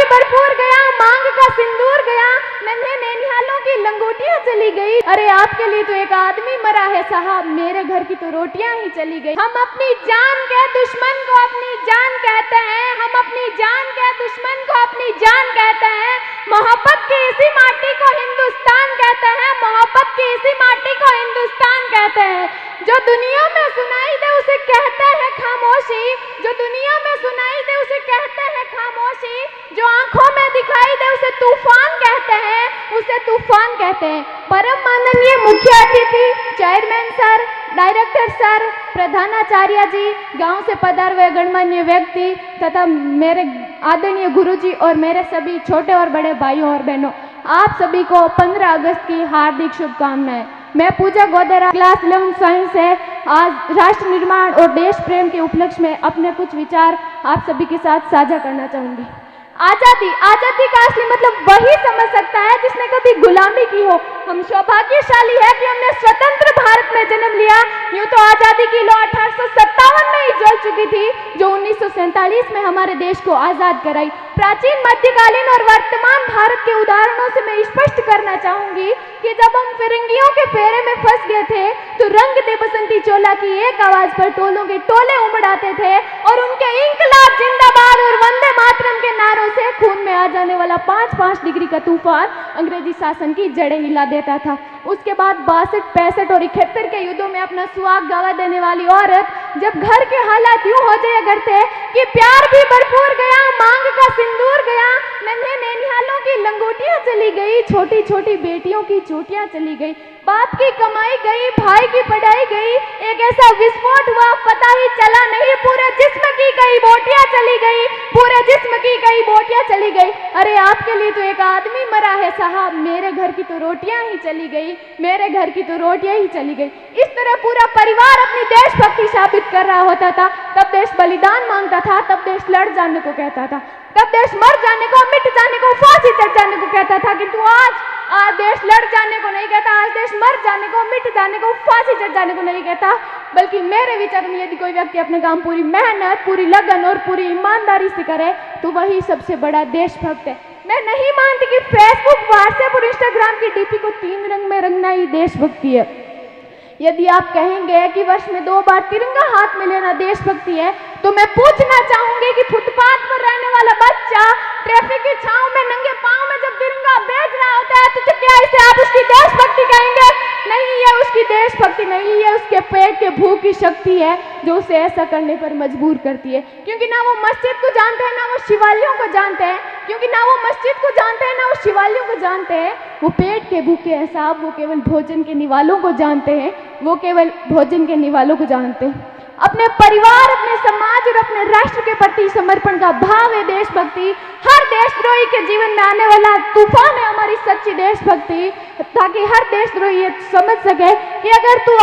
भरपूर गया, मांग का सिंदूर गया, नन्हे नैनिहालों की लंगोटियां चली गई। अरे आपके लिए तो एक आदमी मरा है साहब, मेरे घर की तो रोटियां ही चली गई। हम अपनी जान के दुश्मन को अपनी जान कहते हैं, हम अपनी जान के दुश्मन को अपनी जान कहते हैं। मोहब्बत की इसी माटी को हिंदुस्तान कहते हैं, मोहब्बत की इसी माटी को हिंदुस्तान कहते हैं। जो दुनिया में सुनाई दे उसे कहते हैं खामोशी, जो दुनिया में सुनाई दे उसे कहते हैं खामोशी, जो आंखों में दिखाई दे उसे तूफान कहते हैं, उसे तूफान कहते हैं। परम माननीय मुख्य अतिथि, चेयरमैन सर, डायरेक्टर सर, प्रधानाचार्य जी, गांव से पधारे हुए गणमान्य व्यक्ति तथा मेरे आदरणीय गुरुजी और मेरे सभी छोटे और बड़े भाइयों और बहनों, आप सभी को 15 अगस्त की हार्दिक शुभकामनाएं। मैं पूजा गोदेरा, क्लास 11 साइंस है। आज राष्ट्र निर्माण और देश प्रेम के उपलक्ष्य में अपने कुछ विचार आप सभी के साथ साझा करना चाहूंगी। आजादी, आजादी का असली मतलब वही समझ सकता है जिसने कभी गुलामी की हो। हम सौभाग्यशाली है कि हमने स्वतंत्र भारत में जन्म लिया। यूं तो आजादी की लौ 1857 में ही जल चुकी थी, जो 1947 में हमारे देश को आजाद कराई। प्राचीन, मध्यकालीन और वर्तमान भारत के उदाहरणों से मैं स्पष्ट करना चाहूंगी कि जब हम फिरंगियों के फेरे में फंस गए थे तो रंग दे बसंती चोला की एक आवाज पर टोलों के टोले उमड़ाते थे और उनके इंकलाब जिंदाबाद और वंदे मातरम के नारों से खून में आ जाने वाला 5-5 डिग्री का तूफान अंग्रेजी शासन की जड़ें हिला देता था। उसके बाद 62, 65 और 71 के युद्धों में अपना सुहाग गवा देने वाली औरत जब घर के हालात यूं हो जाया करते कि प्यार भी भरपूर गया, मांग का सिंदूर गया, नन्हे नैनिहालों की लंगोटियां चली गई, छोटी छोटी बेटियों की चोटियां चली गई, बाप की कमाई गई, भाई की पढ़ाई गई, एक ऐसा विस्फोट हुआ पता ही चला नहीं, पूरे जिस्म की कई बोटियां चली गई, पूरे जिस्म की कई बोटियां चली गई। अरे आपके लिए तो एक आदमी मरा है साहब, मेरे घर की तो रोटियां ही चली गई, मेरे घर की तो रोटियां ही चली गई। इस तरह पूरा परिवार अपनी देशभक्ति साबित कर रहा होता था। तब देश बलिदान मांगता था, तब देश लड़ जाने को कहता था, तब देश मर जाने को, मिट जाने को, फांसी चढ़ जाने को कहता था। किंतु आज देश लड़ जाने को नहीं कहता, आज देश मर जाने को, मिट जाने को, फांसी चढ़ जाने को नहीं कहता। बल्कि मेरे विचार में यदि कोई व्यक्ति अपने काम पूरी मेहनत, पूरी लगन और पूरी ईमानदारी से करे तो वही सबसे बड़ा देशभक्त है। मैं नहीं मानती कि फेसबुक, व्हाट्सएप और इंस्टाग्राम की डीपी को 3 रंग में रंगना ही देशभक्ति है। यदि आप कहेंगे कि वर्ष में 2 बार तिरंगा हाथ में लेना देशभक्ति है, तो मैं पूछना चाहूंगी कि फुटपाथ पर रहने वाला बच्चा ट्रैफिक की छांव में नंगे पांव में जब तिरंगा बेच रहा होता है तो क्या इसे आप उसकी देशभक्ति कहेंगे? नहीं, ये उसकी देशभक्ति नहीं है, उसके पेट के भूख की शक्ति है जो उसे ऐसा करने पर मजबूर करती है। क्योंकि ना वो मस्जिद को जानते हैं, ना वो शिवालयों को जानते हैं, क्योंकि ना वो मस्जिद को जानते हैं, ना वो शिवालयों को जानते हैं। वो पेट के भूखे हैं साहब, वो केवल भोजन के निवालों को जानते हैं, वो केवल भोजन के निवालों को जानते हैं। अपने परिवार, अपने समाज और अपने राष्ट्र के प्रति समर्पण का भाव है देशभक्ति। हर देशद्रोही के जीवन में आने वाला तूफान है हमारी सच्ची देशभक्ति, ताकि हर देशद्रोही ये समझ सके कि अगर तू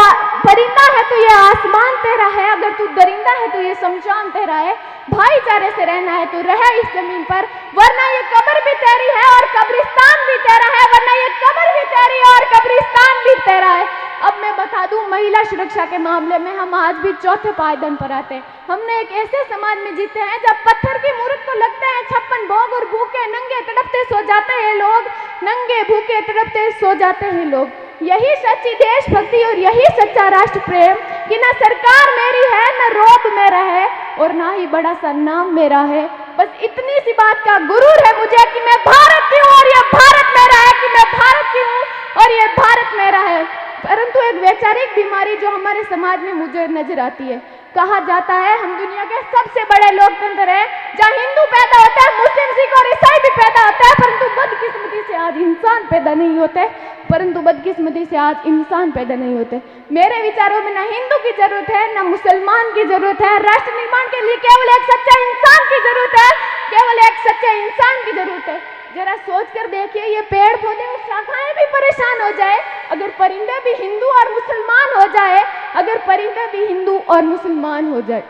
परिंदा है तो ये आसमान तेरा है, अगर तू दरिंदा है तो ये शमशान तेरा है। भाईचारे से रहना है तो रह इस जमीन पर, वरना ये कब्र भी तेरी है और कब्रिस्तान भी तेरा है, वरना ये कब्र भी तेरी है और कब्रिस्तान भी तेरा है। अब मैं बता दूं, महिला सुरक्षा के मामले में हम आज भी चौथे पायदान पर आते हैं। हमने एक ऐसे समाज में जीते हैं जब पत्थर की मूर्त को लगते हैं 56 भोग और भूखे नंगे तड़पते सो जाते हैं लोग, नंगे भूखे तड़पते सो जाते हैं लोग। यही सच्ची देशभक्ति और यही सच्चा राष्ट्र प्रेम कि ना सरकार मेरी है, ना रोब मेरा है और ना ही बड़ा सा नाम मेरा है। बस इतनी सी बात का गुरूर है मुझे कि मैं भारत की हूँ और ये भारत मेरा है, कि मैं भारत की हूँ और ये भारत मेरा है। परंतु एक वैचारिक बीमारी जो हमारे समाज में मुझे नजर आती है, कहा जाता है हम दुनिया के सबसे बड़े लोकतंत्र है, जहाँ हिंदू पैदा होता है, मुस्लिम, सिख और ईसाई भी पैदा होता है, परंतु बदकिस्मती से आज इंसान पैदा नहीं होते, परंतु बदकिस्मती से आज इंसान पैदा नहीं होते। मेरे विचारों में ना हिंदू की जरूरत है, ना मुसलमान की जरूरत है। राष्ट्र निर्माण के लिए केवल एक सच्चा इंसान की जरूरत है, केवल एक सच्चे इंसान की जरूरत है। जरा सोच कर देखिए, ये पेड़ पौधे और शाखाएं भी परेशान हो जाए, अगर परिंदे भी हिंदू और मुसलमान हो जाए, अगर परिंदे भी हिंदू और मुसलमान हो जाए।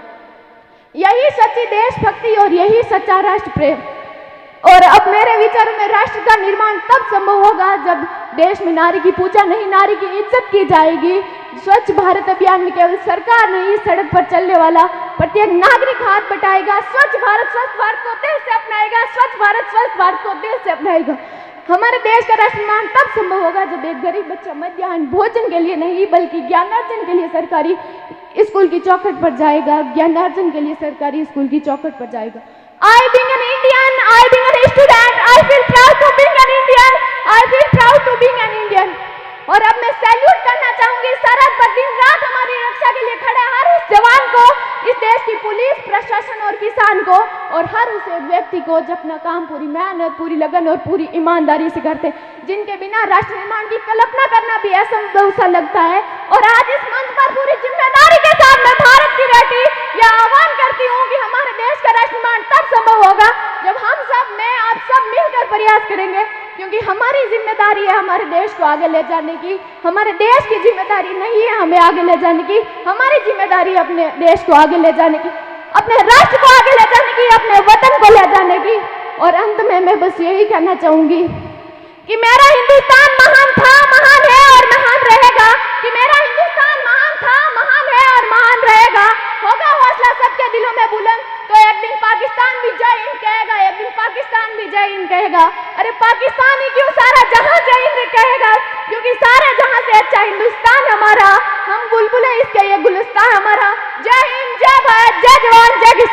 यही सच्ची देशभक्ति और यही सच्चा राष्ट्र प्रेम। और अब मेरे विचारों में राष्ट्र का निर्माण तब संभव होगा जब देश में नारी की पूजा नहीं, नारी की इज्जत की जाएगी। स्वच्छ भारत अभियान में केवल सरकार नहीं, सड़क पर चलने वाला प्रत्येक नागरिक हाथ बटाएगा, स्वच्छ भारत को दिल से अपनाएगा, स्वच्छ भारत को दिल से अपनाएगा। हमारे देश का राष्ट्र निर्माण तब संभव होगा जब एक गरीब बच्चा मध्याह्न भोजन के लिए नहीं बल्कि ज्ञानार्जन के लिए सरकारी स्कूल की चौखट पर जाएगा, ज्ञानार्जन के लिए सरकारी स्कूल की चौखट पर जाएगा। I being an Indian, I being an student, I feel proud to being an Indian, I feel proud to being an Indian। और अब मैं सैल्यूट करना चाहूंगी सरहद पर दिन रात हमारी रक्षा के लिए खड़े हर उस जवान को, इस देश की पुलिस प्रशासन और किसान को, और हर उस एक व्यक्ति को जो अपना काम पूरी मेहनत, पूरी लगन और पूरी ईमानदारी से करते, जिनके बिना राष्ट्र निर्माण की कल्पना करना भी असंभव सा लगता है। और आज इस मंच पर पूरी जिम्मेदारी के साथ मैं भारत की बेटी यह आह्वान करती हूँ कि हमारे देश का राष्ट्र निर्माण तब संभव होगा जब हम सब, मैं आप सब मिलकर प्रयास करेंगे, क्योंकि हमारी जिम्मेदारी है हमारे देश को आगे ले जाने की। हमारे देश की जिम्मेदारी नहीं है हमें आगे ले जाने की, हमारी जिम्मेदारी है अपने देश को आगे ले जाने की, अपने राष्ट्र को आगे ले जाने की, अपने वतन को ले जाने की। और अंत में मैं बस यही कहना चाहूंगी कि मेरा हिंदुस्तान महान था, महान है और महान रहेगा, कि मेरा हिंदुस्तान महान था, महान है और महान रहेगा। होगा हौसला सबके दिलों में बुलंद तो एक दिन पाकिस्तान भी जय हिंद कहेगा, एक दिन पाकिस्तान भी जय हिंद कहेगा। अरे पाकिस्तान ही क्यों, सारा जहां जय हिंद कहेगा, क्योंकि सारे जहां से अच्छा हिंदुस्तान हमारा, हम बुलबुल है इसके, ये गुलिस्तान हमारा। जय हिंद, जय भारत, जय जवान, जय किसान।